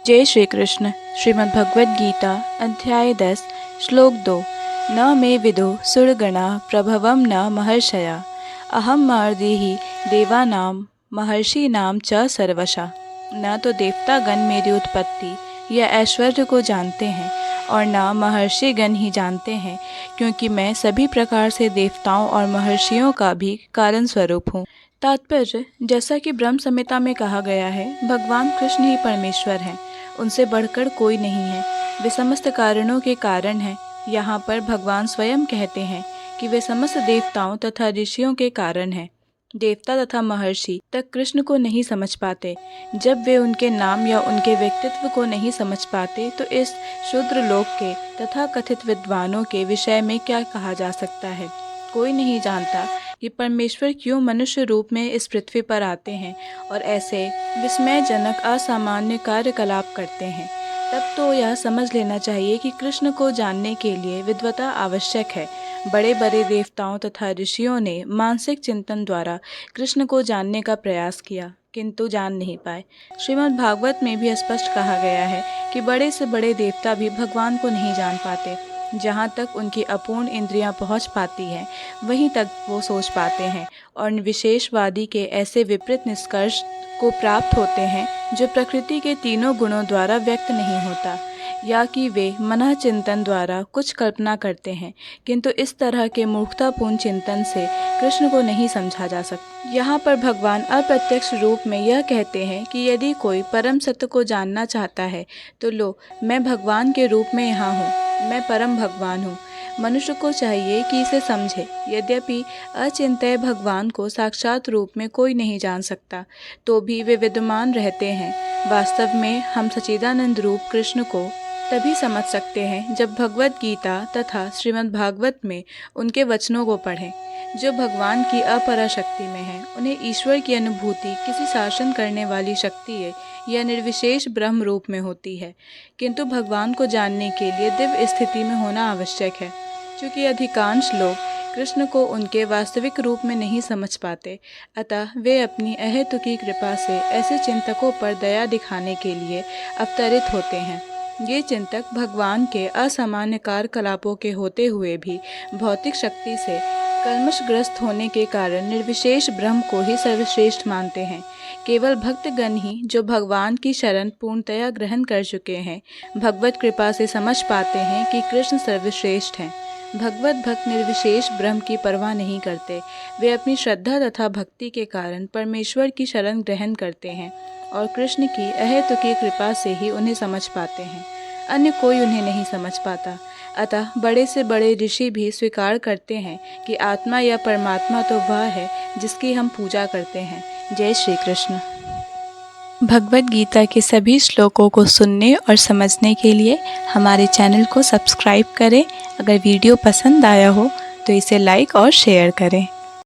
जय श्री कृष्ण। श्रीमद् भगवद गीता अध्याय 10 श्लोक 2। न मे विदो सुरगणा प्रभवं न महर्षया अहम महर्षि देवानां महर्षिणां च सर्वशः। न तो देवतागण मेरी उत्पत्ति या ऐश्वर्य को जानते हैं और न महर्षिगण ही जानते हैं, क्योंकि मैं सभी प्रकार से देवताओं और महर्षियों का भी कारण स्वरूप हूँ। तात्पर्य, जैसा कि ब्रह्म संहिता में कहा गया है, भगवान कृष्ण ही परमेश्वर हैं, उनसे बढ़कर कोई नहीं है। वे समस्त कारणों के कारण हैं। यहाँ पर भगवान स्वयं कहते हैं कि वे समस्त देवताओं तथा ऋषियों के कारण हैं। देवता तथा महर्षि तक कृष्ण को नहीं समझ पाते। जब वे उनके नाम या उनके व्यक्तित्व को नहीं समझ पाते, तो इस शूद्र लोक के तथा कथित विद्वानों के विषय में क्या कहा जा सकता है। कोई नहीं जानता कि परमेश्वर क्यों मनुष्य रूप में इस पृथ्वी पर आते हैं और ऐसे विस्मयजनक असामान्य कार्यकलाप करते हैं। तब तो यह समझ लेना चाहिए कि कृष्ण को जानने के लिए विद्वता आवश्यक है। बड़े बड़े देवताओं तथा ऋषियों ने मानसिक चिंतन द्वारा कृष्ण को जानने का प्रयास किया, किंतु जान नहीं पाए। श्रीमद् भागवत में भी स्पष्ट कहा गया है कि बड़े से बड़े देवता भी भगवान को नहीं जान पाते। जहाँ तक उनकी अपूर्ण इंद्रियां पहुँच पाती हैं, वहीं तक वो सोच पाते हैं और विशेषवादी के ऐसे विपरीत निष्कर्ष को प्राप्त होते हैं जो प्रकृति के तीनों गुणों द्वारा व्यक्त नहीं होता, या कि वे मन चिंतन द्वारा कुछ कल्पना करते हैं, किंतु इस तरह के मूर्खतापूर्ण चिंतन से कृष्ण को नहीं समझा जा सकता। यहाँ पर भगवान अप्रत्यक्ष रूप में यह कहते हैं कि यदि कोई परम सत्य को जानना चाहता है तो लो, मैं भगवान के रूप में यहाँ हूँ, मैं परम भगवान हूँ। मनुष्य को चाहिए कि इसे समझे। यद्यपि अचिंत्य भगवान को साक्षात रूप में कोई नहीं जान सकता, तो भी वे विद्यमान रहते हैं। वास्तव में हम सच्चिदानंद रूप कृष्ण को तभी समझ सकते हैं जब भगवद गीता तथा श्रीमद् भागवत में उनके वचनों को पढ़ें, जो भगवान की अपराशक्ति में है। उन्हें ईश्वर की अनुभूति किसी शासन करने वाली शक्ति है या निर्विशेष ब्रह्म रूप में होती है, किंतु भगवान को जानने के लिए दिव्य स्थिति में होना आवश्यक है। क्योंकि अधिकांश लोग कृष्ण को उनके वास्तविक रूप में नहीं समझ पाते, अतः वे अपनी अहेतुकी कृपा से ऐसे चिंतकों पर दया दिखाने के लिए अवतरित होते हैं। ये चिंतक भगवान के असामान्य कार्यकलापों के होते हुए भी भौतिक शक्ति से कल्मषग्रस्त होने के कारण निर्विशेष ब्रह्म को ही सर्वश्रेष्ठ मानते हैं। केवल भक्तगण ही जो भगवान की शरण पूर्णतया ग्रहण कर चुके हैं, भगवत कृपा से समझ पाते हैं कि कृष्ण सर्वश्रेष्ठ हैं। भगवत भक्त निर्विशेष ब्रह्म की परवाह नहीं करते। वे अपनी श्रद्धा तथा भक्ति के कारण परमेश्वर की शरण ग्रहण करते हैं और कृष्ण की अहेतुकी कृपा से ही उन्हें समझ पाते हैं। अन्य कोई उन्हें नहीं समझ पाता। अतः बड़े से बड़े ऋषि भी स्वीकार करते हैं कि आत्मा या परमात्मा तो वह है जिसकी हम पूजा करते हैं। जय श्री कृष्ण। भगवद गीता के सभी श्लोकों को सुनने और समझने के लिए हमारे चैनल को सब्सक्राइब करें। अगर वीडियो पसंद आया हो तो इसे लाइक और शेयर करें।